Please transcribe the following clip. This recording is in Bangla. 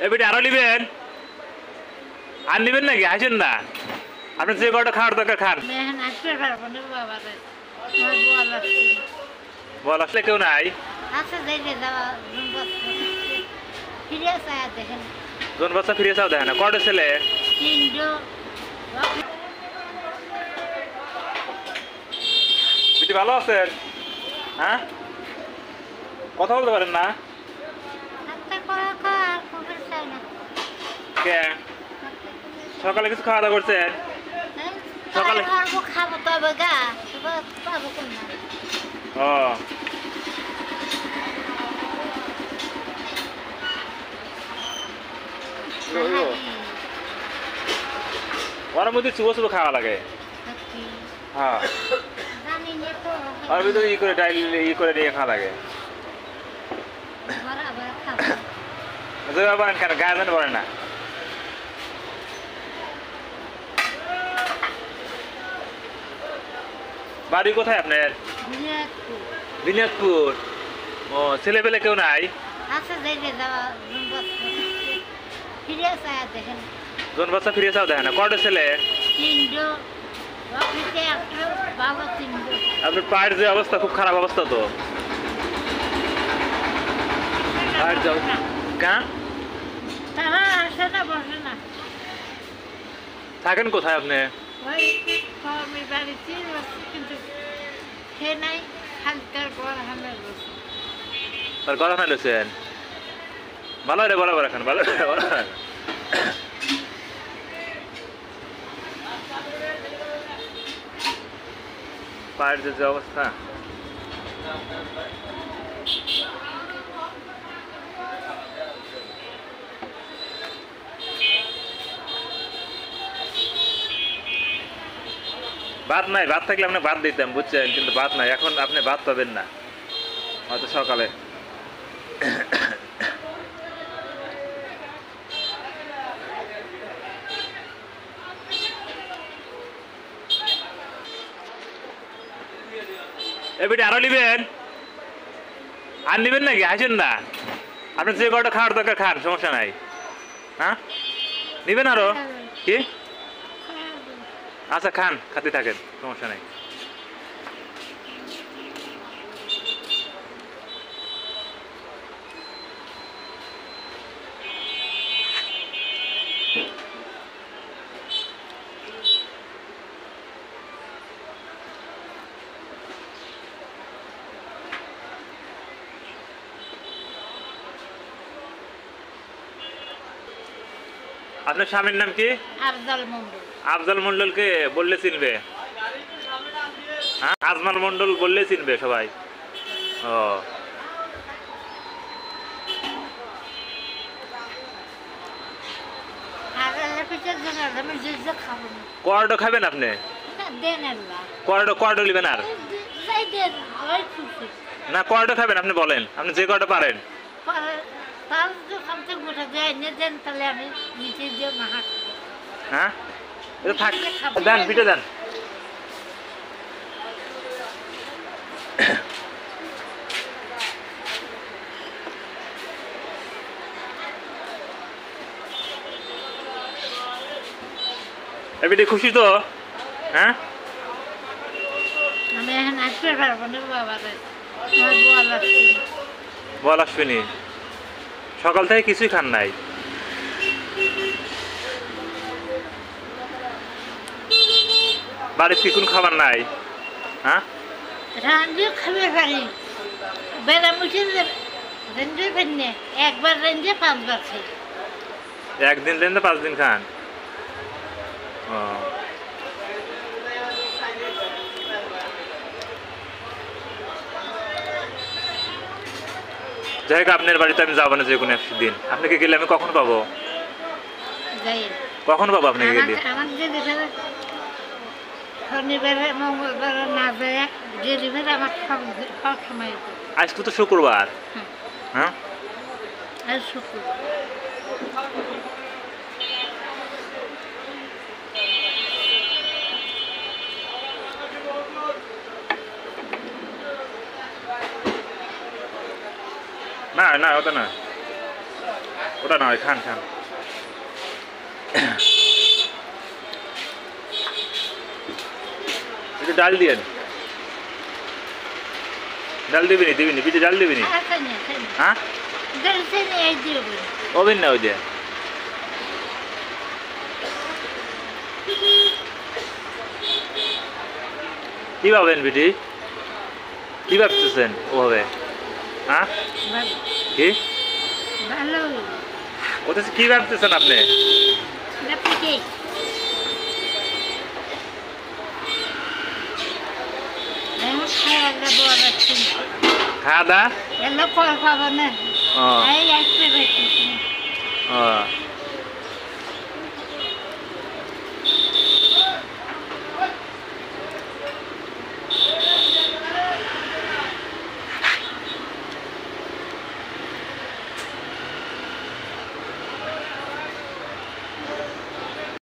এবারে আরো নিবেন আর নিবেন নাকি আসেন না আপনি যে কটা খাওয়ার দরকার খান বল আসলে কেউ নাই জন বাচ্চা ফিরে চাও দেখেন না কটা ছেলে বিটি ভালো আছেন হ্যাঁ কথা বলতে পারেন না কে সকালে কিছু খাওয়া দাওয়া করছেন সকালে খাবো তবে গা ও ওর মধ্যে চুবো চুবো খাওয়া লাগে হ্যাঁ ওর ভিতরে ই করে ডাইল ই করে নিয়ে খাওয়া লাগে বলেন কেন গায়ে যেন বলেন না বাড়ি কোথায় আপনার বিনিয়াদপুর ও ছেলে পেলে কেউ নাই জন বাচ্চা ফিরে চাও দেখেন না কটা ছেলে আপনার পায়ের যে অবস্থা খুব খারাপ অবস্থা তো থাকেন কোথায় আপনি তার কথা নাইলেছেন ভালো রে বরাবর এখন ভালো পায়ের যে অবস্থা ভাত নাই ভাত থাকলে আপনি ভাত দিতাম বুঝছেন কিন্তু ভাত নাই এখন আপনি ভাত পাবেন না হয়তো সকালে এবারে আরো নিবেন আর নিবেন নাকি আসেন না আপনি যে কটা খাওয়ার দরকার খান সমস্যা নাই হ্যাঁ নিবেন আরো কি আচ্ছা খান খাতে থাকেন সমস্যা নাই আপনার স্বামীর নাম কি আফজল মন্ডল আফজল মন্ডলকে বললে চিনবে হ্যাঁ আজমাল মন্ডল বললে চিনবে সবাই ও কর্ড খাবেন আপনি কর্ড নিবেন আর না কর্ড খাবেন আপনি বলেন আপনি যে কর্ড পারেন হ্যাঁ দেন পিঠে দেন এবারে খুশি তো হ্যাঁ আমি এখন আসতে পারবো না বাবা বল আসবেনি সকাল থেকে কিছুই খান নাই বাড়িতে কি কোনো খাবার নাই হ্যাঁ রান্না খাবে পারি বেড়া মুছে রেঞ্জে ফেলনে একবার রেঞ্জে 5 বার খাই একদিন রেঞ্জে 5 দিন খান ও যাই হোক আপনার বাড়িতে আমি যাবো না যে কোনো একদিন আপনাকে গেলে আমি কখন পাবো কখন পাবো আপনাকে গেলে শনিবারে মঙ্গলবারে না যায় গেলে আমার সব সময় আজকে তো শুক্রবার হ্যাঁ আজ শুক্রবার না না ওটা না ওটা নয়, খান খান। একটু ডাল দিয়েন। ডাল দিবিনি দিবিনি, পিঠে ডাল দিবিনি। হ্যাঁ ওবেন না ওই দিয়ে। কি ভাবেন বিটি, কি ভাবতেছেন ওভাবে? হ্যাঁ কি ভালো ওটা কি ভাবতেছেন আপনি? খাওয়া দাওয়া ও